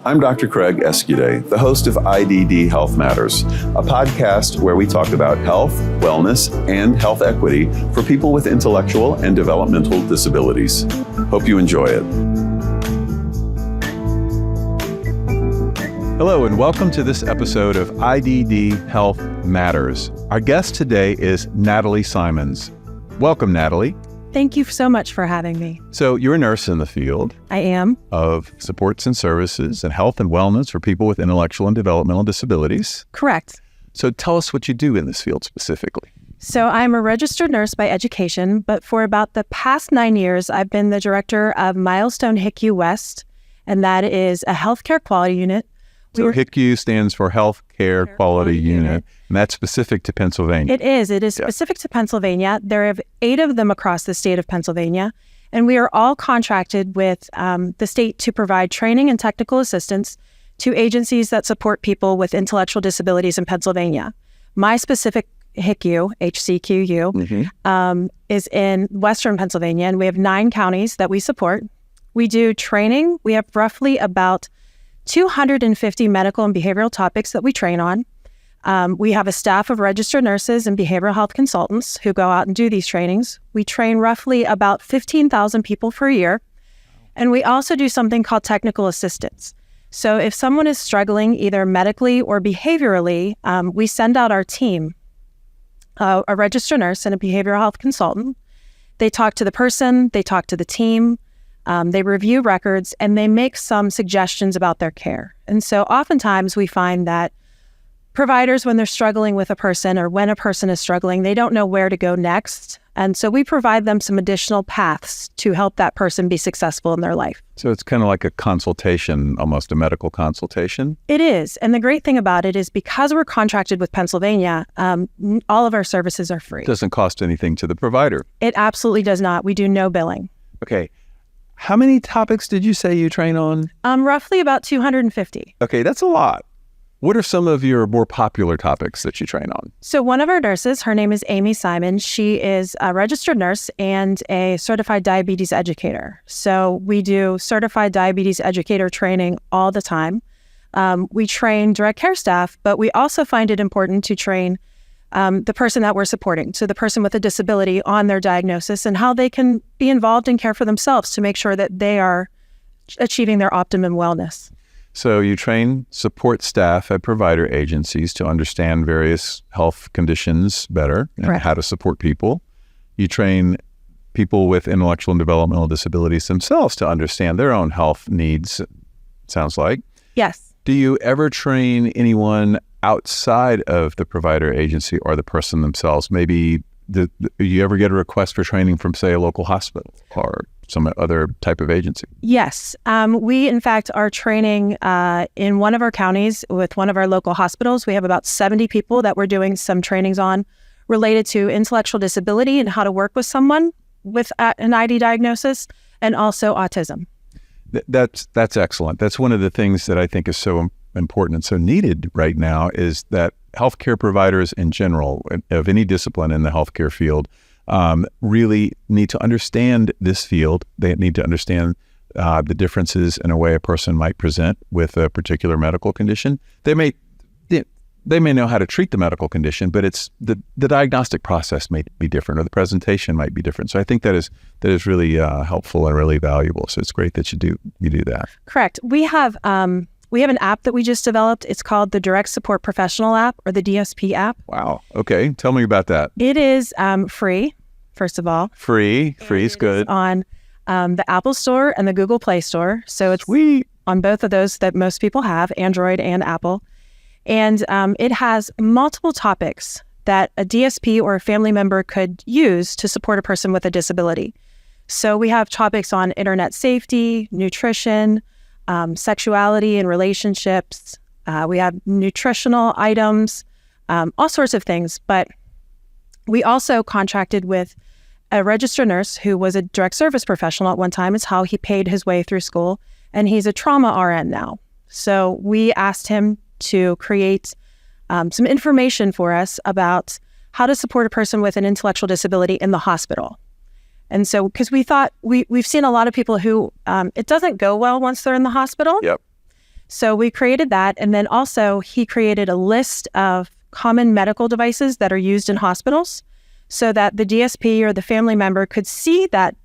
I'm Dr. Craig Escude, the host of IDD Health Matters, a podcast where we talk about health, wellness, and health equity for people with intellectual and developmental disabilities. Hope you enjoy it. Hello, and welcome to this episode of IDD Health Matters. Our guest today is Natalie Symons. Welcome, Natalie. Thank you so much for having me. So you're a nurse in the field. I am. Of supports and services and health and wellness for people with intellectual and developmental disabilities. Correct. So tell us what you do in this field specifically. So I'm a registered nurse by education, but for about the past 9 years, I've been the director of Milestone HCQU West, and that is a healthcare quality unit. So HCQU stands for Healthcare Quality Unit, and that's specific to Pennsylvania. It is specific to Pennsylvania. There are 8 of them across the state of Pennsylvania, and we are all contracted with the state to provide training and technical assistance to agencies that support people with intellectual disabilities in Pennsylvania. My specific HCQU, HCQU, is in Western Pennsylvania, and we have 9 counties that we support. We do training. We have roughly about 250 medical and behavioral topics that we train on. We have a staff of registered nurses and behavioral health consultants who go out and do these trainings. We train roughly about 15,000 people per year. And we also do something called technical assistance. So if someone is struggling either medically or behaviorally, we send out our team, a registered nurse and a behavioral health consultant. They talk to the person, they talk to the team, they review records, and they make some suggestions about their care. And so oftentimes we find that providers, when they're struggling with a person or when a person is struggling, they don't know where to go next. And so we provide them some additional paths to help that person be successful in their life. So it's kind of like a consultation, almost a medical consultation? It is. And the great thing about it is because we're contracted with Pennsylvania, all of our services are free. It doesn't cost anything to the provider. It absolutely does not. We do no billing. Okay. How many topics did you say you train on? Roughly about 250. Okay, that's a lot. What are some of your more popular topics that you train on? So one of our nurses, her name is Amy Symons. She is a registered nurse and a certified diabetes educator. So we do certified diabetes educator training all the time. We train direct care staff, but we also find it important to train the person that we're supporting, so the person with a disability, on their diagnosis and how they can be involved and care for themselves to make sure that they are achieving their optimum wellness. So you train support staff at provider agencies to understand various health conditions better and how to support people. You train people with intellectual and developmental disabilities themselves to understand their own health needs, it sounds like. Yes. Do you ever train anyone outside of the provider agency or the person themselves? Maybe do you ever get a request for training from, say, a local hospital or some other type of agency? Yes. We, in fact, are training in one of our counties with one of our local hospitals. We have about 70 people that we're doing some trainings on related to intellectual disability and how to work with someone with an ID diagnosis and also autism. That's excellent. That's one of the things that I think is so important and so needed right now, is that healthcare providers in general, of any discipline in the healthcare field, really need to understand this field. They need to understand the differences in a way a person might present with a particular medical condition. They may know how to treat the medical condition, but it's the diagnostic process may be different, or the presentation might be different. So I think that is really helpful and really valuable. So it's great that you do that. Correct. We have an app that we just developed. It's called the Direct Support Professional app, or the DSP app. Wow. Okay. Tell me about that. It is free, first of all. Free is good. It's on the Apple Store and the Google Play Store. So it's Sweet. On both of those that most people have, Android and Apple. And it has multiple topics that a DSP or a family member could use to support a person with a disability. So we have topics on internet safety, nutrition, sexuality and relationships. We have nutritional items, all sorts of things. But we also contracted with a registered nurse who was a direct service professional at one time. It's how he paid his way through school. And he's a trauma RN now. So we asked him to create some information for us about how to support a person with an intellectual disability in the hospital. And so, because we thought, we've seen a lot of people who, it doesn't go well once they're in the hospital. Yep. So we created that. And then also he created a list of common medical devices that are used in hospitals so that the DSP or the family member could see that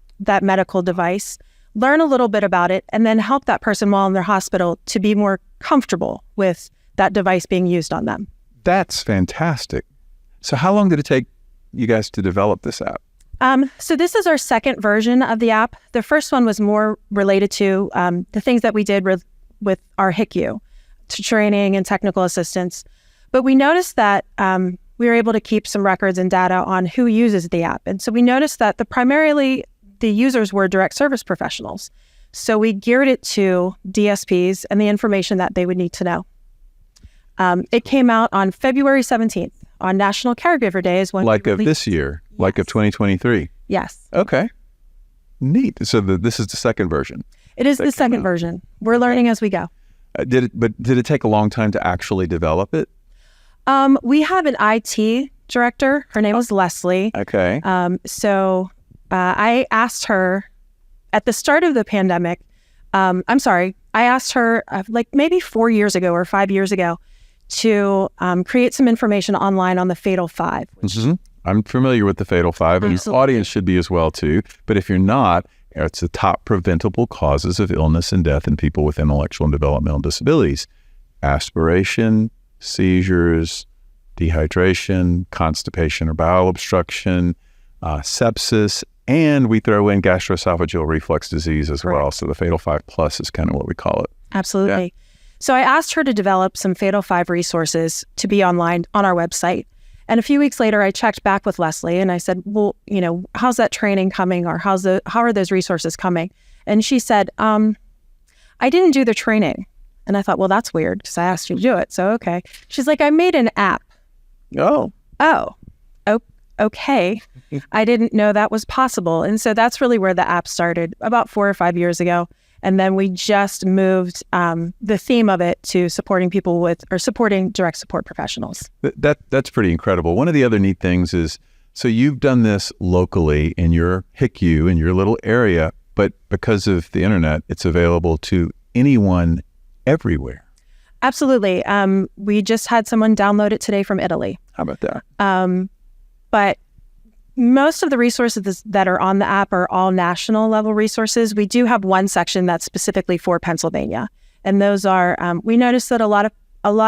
medical device, learn a little bit about it, and then help that person while in their hospital to be more comfortable with that device being used on them. That's fantastic. So how long did it take you guys to develop this app? So this is our second version of the app. The first one was more related to the things that we did with our HCQU, to training and technical assistance. But we noticed that we were able to keep some records and data on who uses the app. And so we noticed that primarily the users were direct service professionals. So we geared it to DSPs and the information that they would need to know. It came out on February 17th on National Caregiver Day is when Like of this year, yes. Like of 2023? Yes. Okay. Neat. So this is the second version? It is the second version. We're learning as we go. Did it take a long time to actually develop it? We have an IT director. Her name is Leslie. Okay. So I asked her at the start of the pandemic, I asked her like maybe 4 years ago or 5 years ago to create some information online on the Fatal Five. I'm familiar with the Fatal Five, and your audience should be as well too. But if you're not, it's the top preventable causes of illness and death in people with intellectual and developmental disabilities: aspiration, seizures, dehydration, constipation or bowel obstruction, sepsis, and we throw in gastroesophageal reflux disease as well. So the Fatal Five Plus is kind of what we call it. Absolutely. Yeah. So I asked her to develop some Fatal Five resources to be online on our website. And a few weeks later, I checked back with Leslie and I said, well, how's that training coming, or how are those resources coming? And she said, I didn't do the training. And I thought, well, that's weird because I asked you to do it. So, okay. She's like, I made an app. Oh, okay. I didn't know that was possible. And so that's really where the app started about 4 or 5 years ago. And then we just moved the theme of it to supporting direct support professionals. That's pretty incredible. One of the other neat things is, so you've done this locally in your HCQU, in your little area, but because of the internet, it's available to anyone everywhere. Absolutely. We just had someone download it today from Italy. How about that? But most of the resources that are on the app are all national level resources. We do have one section that's specifically for Pennsylvania. And those are, we noticed that a lot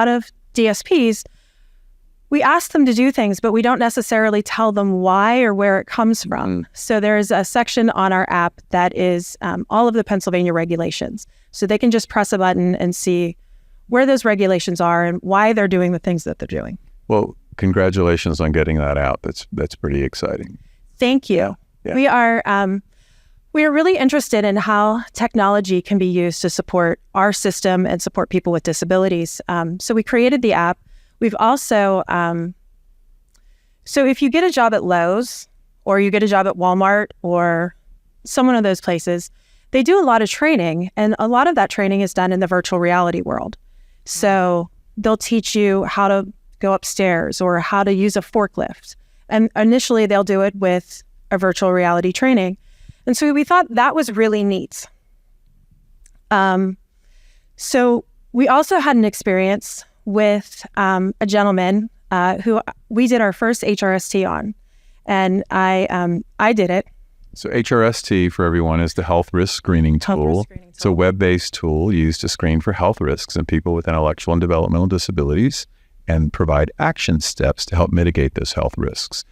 of DSPs, we ask them to do things, but we don't necessarily tell them why or where it comes from. So there's a section on our app that is all of the Pennsylvania regulations. So they can just press a button and see where those regulations are and why they're doing the things that they're doing. Well, congratulations on getting that out. That's pretty exciting. Thank you. Yeah. We are really interested in how technology can be used to support our system and support people with disabilities. So we created the app. We've also, so if you get a job at Lowe's or you get a job at Walmart or some one of those places, they do a lot of training, and a lot of that training is done in the virtual reality world. So they'll teach you how to go upstairs or how to use a forklift. And initially they'll do it with a virtual reality training. And so we thought that was really neat. So we also had an experience with a gentleman who we did our first HRST on, and I did it. So HRST, for everyone, is the health risk screening tool. It's a web-based tool used to screen for health risks in people with intellectual and developmental disabilities and provide action steps to help mitigate those health risks.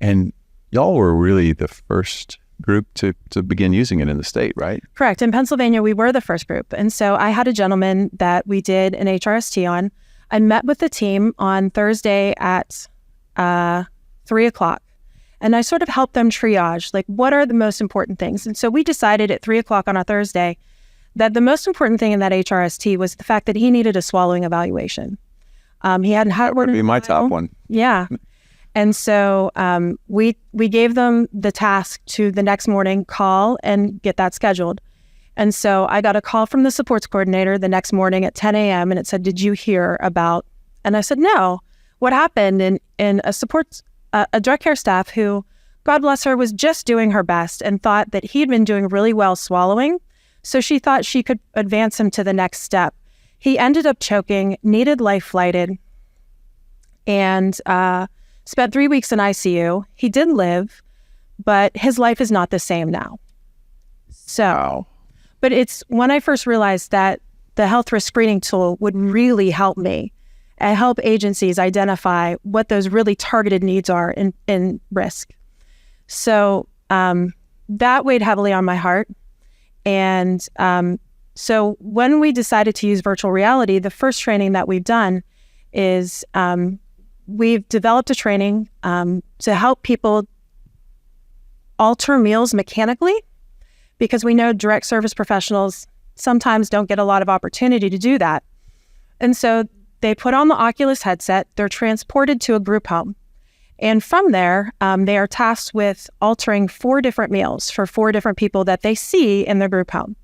And y'all were really the first group to begin using it in the state, right? Correct. In Pennsylvania, we were the first group. And so I had a gentleman that we did an HRST on. I met with the team on Thursday at 3:00. And I sort of helped them triage, like, what are the most important things? And so we decided at 3:00 on a Thursday that the most important thing in that HRST was the fact that he needed a swallowing evaluation. He hadn't had one. That would be my top one. Yeah. And so we gave them the task to the next morning call and get that scheduled. And so I got a call from the supports coordinator the next morning at 10 a.m. and it said, did you hear about? And I said, no. What happened? And a direct care staff who, God bless her, was just doing her best and thought that he'd been doing really well swallowing. So she thought she could advance him to the next step. He ended up choking, needed life flighted, and spent 3 weeks in ICU. He did live, but his life is not the same now. So, but it's when I first realized that the health risk screening tool would really help me and help agencies identify what those really targeted needs are in risk. So that weighed heavily on my heart. And so when we decided to use virtual reality, the first training that we've done is we've developed a training to help people alter meals mechanically, because we know direct service professionals sometimes don't get a lot of opportunity to do that. And so they put on the Oculus headset, they're transported to a group home. And from there, they are tasked with altering 4 different meals for 4 different people that they see in their group home.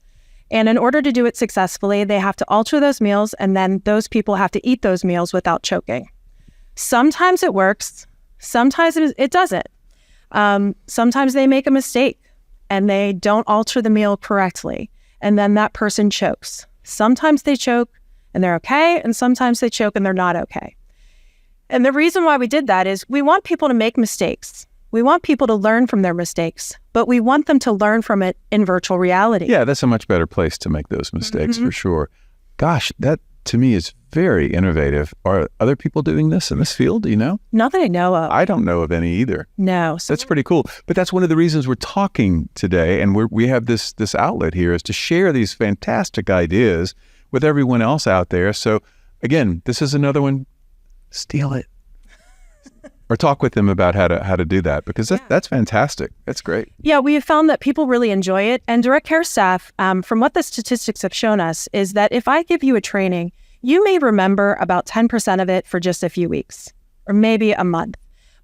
And in order to do it successfully, they have to alter those meals, and then those people have to eat those meals without choking. Sometimes it works, sometimes it doesn't. Sometimes they make a mistake and they don't alter the meal correctly, and then that person chokes. Sometimes they choke and they're okay, and sometimes they choke and they're not okay. And the reason why we did that is we want people to make mistakes. We want people to learn from their mistakes, but we want them to learn from it in virtual reality. Yeah, that's a much better place to make those mistakes for sure. Gosh, that to me is very innovative. Are other people doing this in this field? Do you know? Not that I know of. I don't know of any either. No. So that's pretty cool. But that's one of the reasons we're talking today, and we have this outlet here, is to share these fantastic ideas with everyone else out there. So again, this is another one. Steal it. Or talk with them about how to do that, because that's fantastic. That's great. Yeah, we have found that people really enjoy it. And direct care staff, from what the statistics have shown us, is that if I give you a training, you may remember about 10% of it for just a few weeks or maybe a month.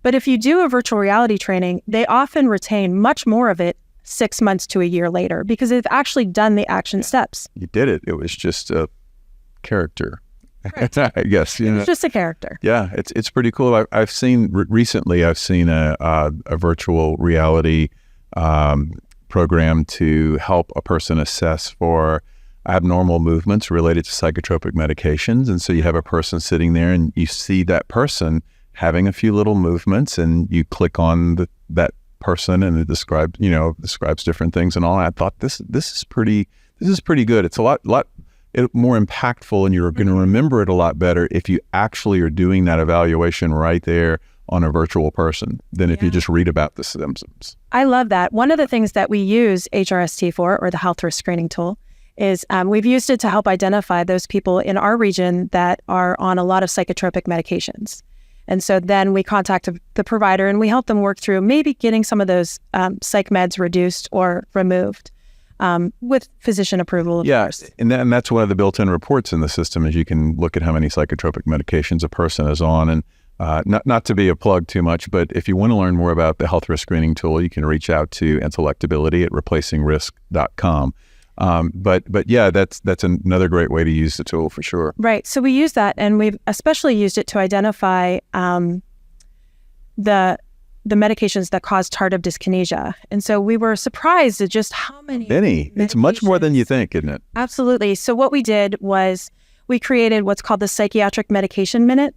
But if you do a virtual reality training, they often retain much more of it 6 months to a year later, because they've actually done the action steps. You did it. It was just a character. Right. I guess it's just a character. Yeah, it's pretty cool. I've seen recently. I've seen a virtual reality program to help a person assess for abnormal movements related to psychotropic medications. And so you have a person sitting there, and you see that person having a few little movements, and you click on that person, and it describes different things and all. I thought this is pretty good. It's a lot more impactful, and you're going to remember it a lot better if you actually are doing that evaluation right there on a virtual person than if you just read about the symptoms. I love that. One of the things that we use HRST for, or the health risk screening tool, is we've used it to help identify those people in our region that are on a lot of psychotropic medications. And so then we contact the provider, and we help them work through maybe getting some of those psych meds reduced or removed. With physician approval, of course. And that's one of the built-in reports in the system, is you can look at how many psychotropic medications a person is on. And not to be a plug too much, but if you want to learn more about the health risk screening tool, you can reach out to Intellectability at replacingrisk.com. But yeah, that's another great way to use the tool for sure. Right. So we use that, and we've especially used it to identify the medications that cause tardive dyskinesia. And so we were surprised at just how many. It's much more than you think, isn't it? Absolutely. So what we did was we created what's called the Psychiatric Medication Minute.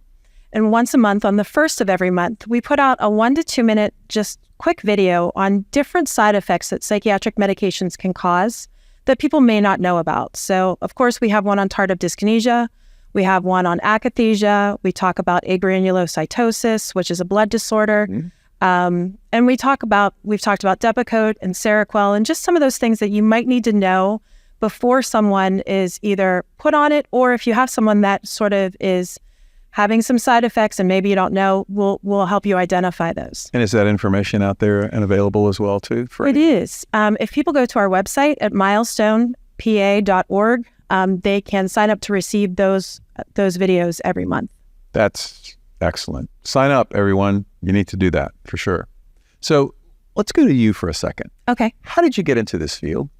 And once a month, on the first of every month, we put out a 1 to 2 minute, just quick video on different side effects that psychiatric medications can cause that people may not know about. So of course, we have one on tardive dyskinesia. We have one on akathisia. We talk about agranulocytosis, which is a blood disorder. Mm-hmm. And we've talked about Depakote and Seroquel, and just some of those things that you might need to know before someone is either put on it, or if you have someone that sort of is having some side effects and maybe you don't know, we'll help you identify those. And is that information out there and available as well too? It is. If people go to our website at milestonepa.org, they can sign up to receive those videos every month. That's excellent. Sign up, everyone. You need to do that for sure. So let's go to you for a second. Okay. How did you get into this field?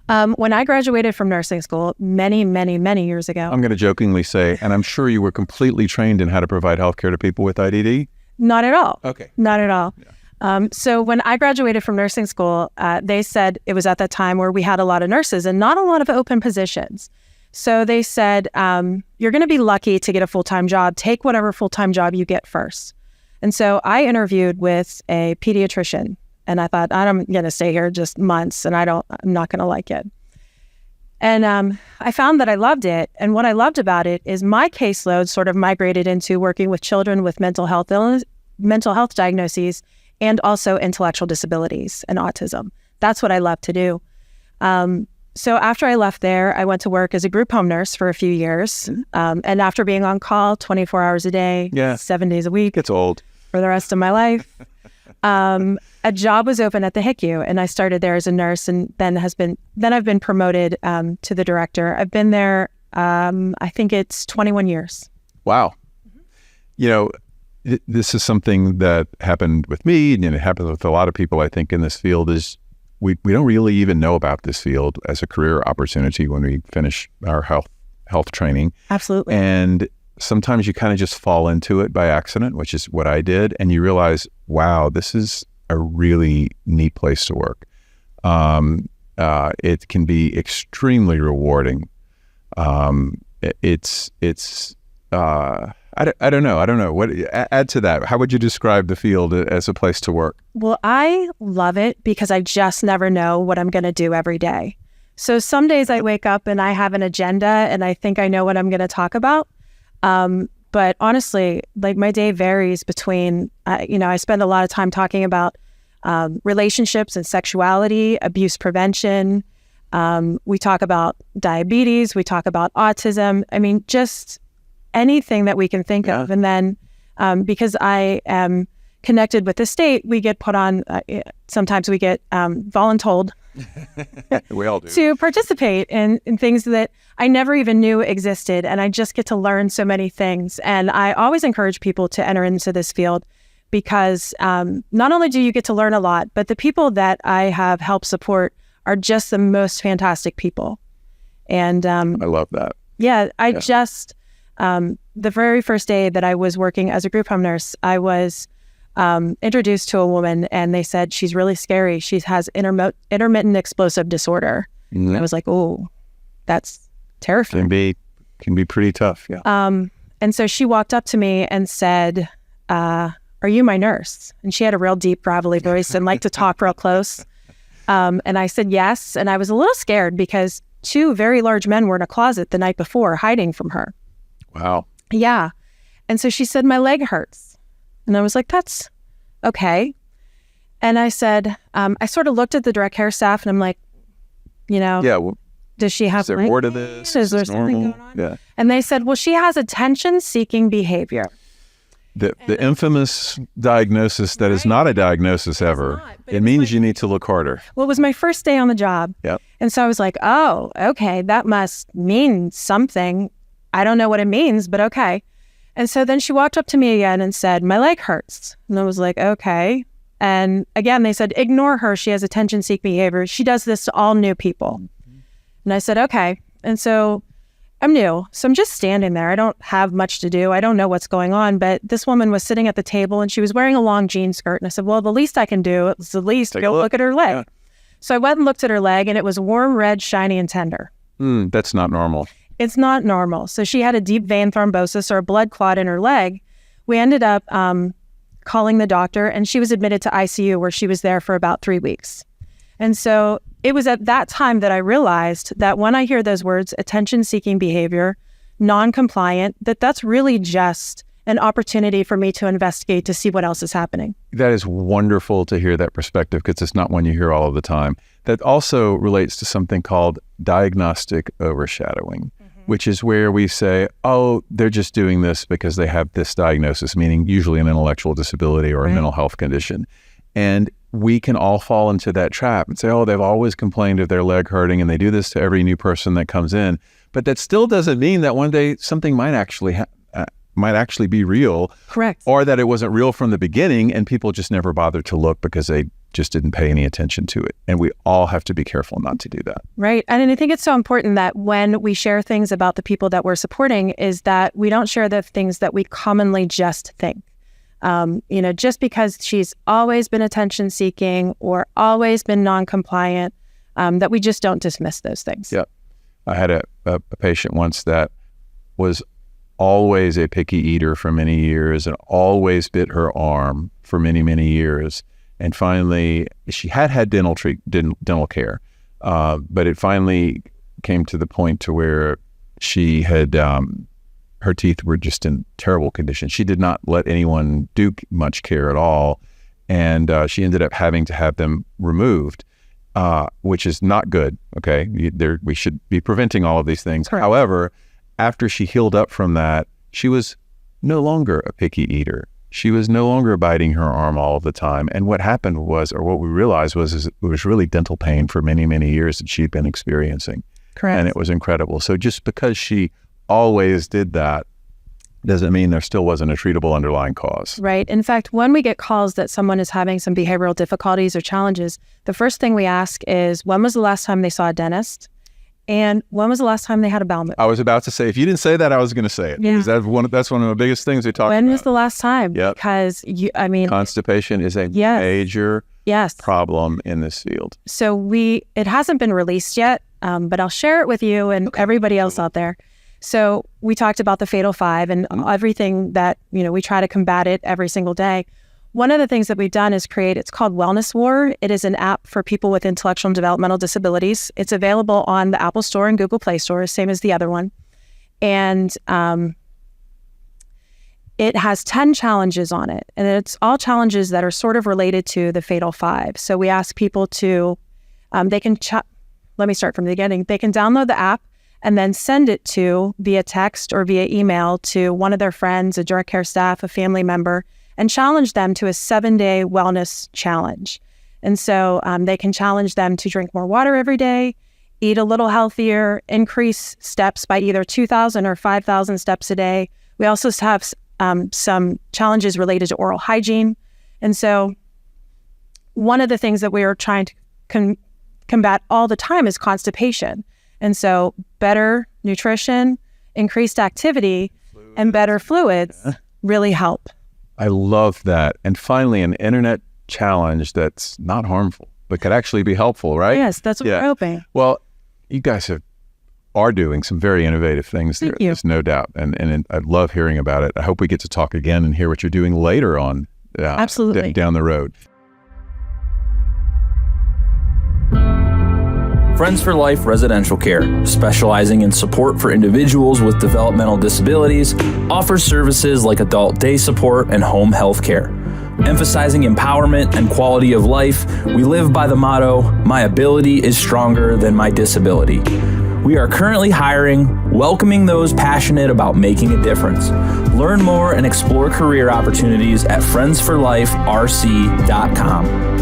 When I graduated from nursing school many, many, many years ago. I'm going to jokingly say, and I'm sure you were completely trained in how to provide healthcare to people with IDD? Not at all. Okay. Not at all. Yeah. So when I graduated from nursing school, they said it was at that time where we had a lot of nurses and not a lot of open positions. So they said, you're going to be lucky to get a full-time job. Take whatever full-time job you get first. And so I interviewed with a pediatrician, and I thought, I'm going to stay here just months, and I'm not going to like it. And I found that I loved it. And what I loved about it is my caseload sort of migrated into working with children with mental health diagnoses, and also intellectual disabilities and autism. That's what I love to do. So after I left there, I went to work as a group home nurse for a few years. And after being on call 24 hours a day, 7 days a week, It's old. for the rest of my life, a job was open at the HCQU, and I started there as a nurse, and then I've been promoted to the director. I've been there, I think it's 21 years. Wow. You know, this is something that happened with me, and it happens with a lot of people, I think, in this field, is we don't really even know about this field as a career opportunity when we finish our health training. Absolutely. And sometimes you kind of just fall into it by accident, which is what I did, and you realize, wow, this is a really neat place to work. It can be extremely rewarding. I don't know. What add to that? How would you describe the field as a place to work? Well, I love it because I just never know what I'm going to do every day. So some days I wake up and I have an agenda and I think I know what I'm going to talk about. But honestly, like, my day varies between, I spend a lot of time talking about relationships and sexuality, abuse prevention. We talk about diabetes. We talk about autism. I mean, just anything that we can think of. And then because I am connected with the state, we get put on, sometimes we get voluntold We all do. to participate in things that I never even knew existed. And I just get to learn so many things. And I always encourage people to enter into this field because not only do you get to learn a lot, but the people that I have helped support are just the most fantastic people. And I love that. Just, the very first day that I was working as a group home nurse, I was introduced to a woman, and they said she's really scary. She has intermittent explosive disorder. Mm-hmm. I was like, oh, that's terrifying. Can be pretty tough. Yeah. And so she walked up to me and said, are you my nurse? And she had a real deep, gravelly voice and liked to talk real close. And I said yes. And I was a little scared because 2 very large men were in a closet the night before hiding from her. Wow. Yeah. And so she said, my leg hurts. And I was like, that's okay. And I said, I sort of looked at the direct care staff and I'm like, Well, does she have is there more to this? Is there something normal? going on? Yeah. And they said, well, she has attention-seeking behavior. The infamous diagnosis that is not a diagnosis ever. not, but It means you need to look harder. Well, it was my first day on the job. Yep. And so I was like, oh, okay, that must mean something. I don't know what it means, but okay. And so then she walked up to me again and said, my leg hurts. And I was like, okay. And again, they said, ignore her. She has attention-seeking behavior. She does this to all new people. And I said, okay. And so I'm new. So I'm just standing there. I don't have much to do. I don't know what's going on. But this woman was sitting at the table and she was wearing a long jean skirt. And I said, well, the least I can do is at least go look at her leg. Yeah. So I went and looked at her leg, and it was warm, red, shiny, and tender. That's not normal. It's not normal. So she had a deep vein thrombosis or a blood clot in her leg. We ended up calling the doctor, and she was admitted to ICU, where she was there for about 3 weeks. And so it was at that time that I realized that when I hear those words, attention-seeking behavior, non-compliant, that's really just an opportunity for me to investigate to see what else is happening. That is wonderful to hear that perspective, because it's not one you hear all of the time. That also relates to something called diagnostic overshadowing, which is where we say, oh, they're just doing this because they have this diagnosis, meaning usually an intellectual disability or a mental health condition. And we can all fall into that trap and say, oh, they've always complained of their leg hurting, and they do this to every new person that comes in. But that still doesn't mean that one day something might actually be real. Correct. Or that it wasn't real from the beginning and people just never bothered to look because they just didn't pay any attention to it. And we all have to be careful not to do that. Right. And I think it's so important that when we share things about the people that we're supporting, is that we don't share the things that we commonly just think. Just because she's always been attention seeking or always been non-compliant, that we just don't dismiss those things. Yeah. I had a patient once that was always a picky eater for many years and always bit her arm for many, many years. And finally, she had dental care, but it finally came to the point to where she had, her teeth were just in terrible condition. She did not let anyone do much care at all. And she ended up having to have them removed, which is not good. Okay. We should be preventing all of these things. Correct. However, after she healed up from that, she was no longer a picky eater. She was no longer biting her arm all of the time. And what happened was, or what we realized was, it was really dental pain for many, many years that she'd been experiencing. Correct. And it was incredible. So just because she always did that doesn't mean there still wasn't a treatable underlying cause. Right. In fact, when we get calls that someone is having some behavioral difficulties or challenges, the first thing we ask is, when was the last time they saw a dentist? And when was the last time they had a bowel movement? I was about to say, if you didn't say that, I was going to say it. Yeah. Because that's one of the biggest things we talk about. When was the last time? Yep. Because constipation is a major problem in this field. So it hasn't been released yet, but I'll share it with you and everybody else out there. So we talked about the Fatal Five and everything that, we try to combat it every single day. One of the things that we've done is it's called Wellness War. It is an app for people with intellectual and developmental disabilities. It's available on the Apple Store and Google Play Store, same as the other one. And it has 10 challenges on it. And it's all challenges that are sort of related to the Fatal Five. So we ask people to, let me start from the beginning. They can download the app and then send it via text or via email to one of their friends, a direct care staff, a family member, and challenge them to a 7-day wellness challenge. And so they can challenge them to drink more water every day, eat a little healthier, increase steps by either 2,000 or 5,000 steps a day. We also have some challenges related to oral hygiene. And so one of the things that we are trying to combat all the time is constipation. And so better nutrition, increased activity, and better fluids really help. I love that. And finally, an internet challenge that's not harmful, but could actually be helpful, right? Yes, that's what we're hoping. Well, you guys are doing some very innovative things there. There's no doubt. And I love hearing about it. I hope we get to talk again and hear what you're doing later on. Absolutely. Down the road. Friends for Life Residential Care, specializing in support for individuals with developmental disabilities, offers services like adult day support and home health care. Emphasizing empowerment and quality of life, we live by the motto, "My ability is stronger than my disability." We are currently hiring, welcoming those passionate about making a difference. Learn more and explore career opportunities at friendsforliferc.com.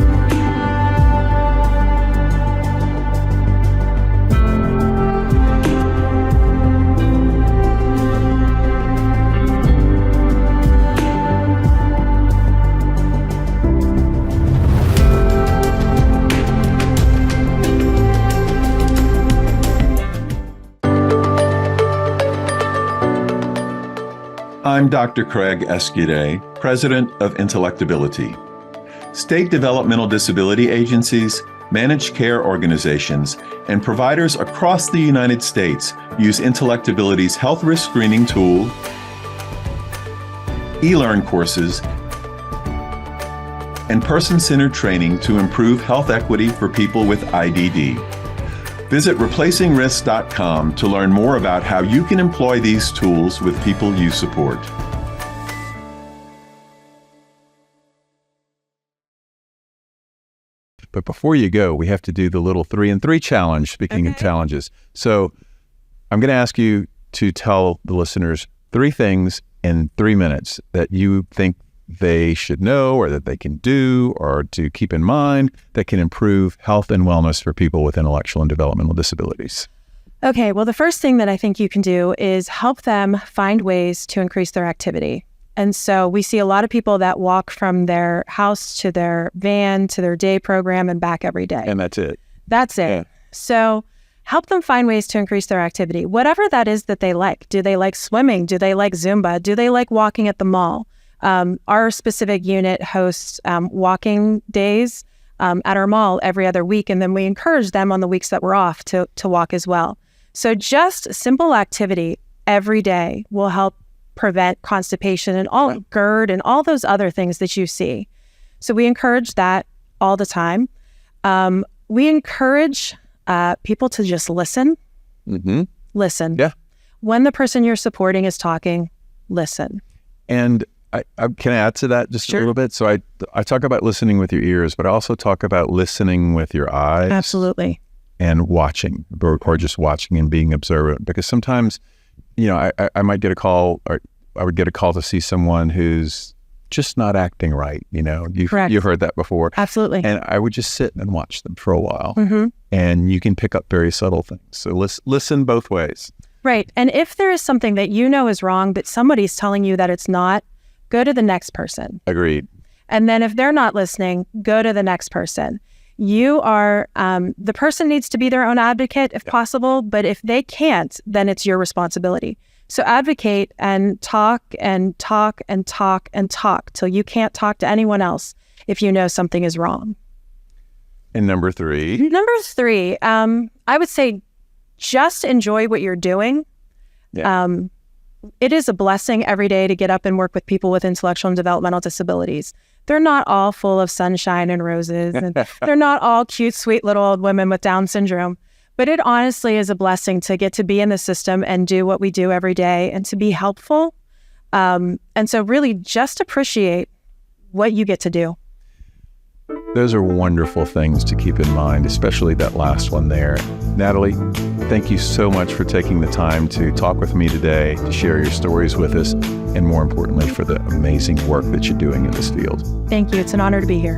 I'm Dr. Craig Escude, President of Intellectability. State developmental disability agencies, managed care organizations, and providers across the United States use Intellectability's health risk screening tool, e-learn courses, and person-centered training to improve health equity for people with IDD. Visit replacingrisks.com to learn more about how you can employ these tools with people you support. But before you go, we have to do the little 3 and 3 challenge, speaking of challenges. So I'm going to ask you to tell the listeners 3 things in 3 minutes that you think they should know or that they can do or to keep in mind that can improve health and wellness for people with intellectual and developmental disabilities. Okay, well, the first thing that I think you can do is help them find ways to increase their activity. And so we see a lot of people that walk from their house to their van to their day program and back every day. And that's it. That's it. Yeah. So help them find ways to increase their activity, whatever that is that they like. Do they like swimming? Do they like Zumba? Do they like walking at the mall? Our specific unit hosts walking days at our mall every other week, and then we encourage them on the weeks that we're off to walk as well. So just simple activity every day will help prevent constipation and all GERD and all those other things that you see. So we encourage that all the time. We encourage people to just listen. Mm-hmm. Listen. Yeah. When the person you're supporting is talking, listen. And I can I add to that just Sure. a little bit? So I talk about listening with your ears, but I also talk about listening with your eyes. Absolutely. And watching, or just watching and being observant. Because sometimes, I might get a call, or I would get a call to see someone who's just not acting right. Correct. You've heard that before. Absolutely. And I would just sit and watch them for a while. Mm-hmm. And you can pick up very subtle things. So listen both ways. Right. And if there is something that you know is wrong, but somebody's telling you that it's not, go to the next person. Agreed. And then if they're not listening, go to the next person. You are, the person needs to be their own advocate if possible, but if they can't, then it's your responsibility. So advocate and talk and talk and talk and talk till you can't talk to anyone else if you know something is wrong. And number 3? Number 3, I would say just enjoy what you're doing. Yeah. It is a blessing every day to get up and work with people with intellectual and developmental disabilities. They're not all full of sunshine and roses, and they're not all cute, sweet little old women with Down syndrome. But it honestly is a blessing to get to be in the system and do what we do every day and to be helpful. And so really just appreciate what you get to do. Those are wonderful things to keep in mind, especially that last one there. Natalie, thank you so much for taking the time to talk with me today, to share your stories with us, and more importantly, for the amazing work that you're doing in this field. Thank you. It's an honor to be here.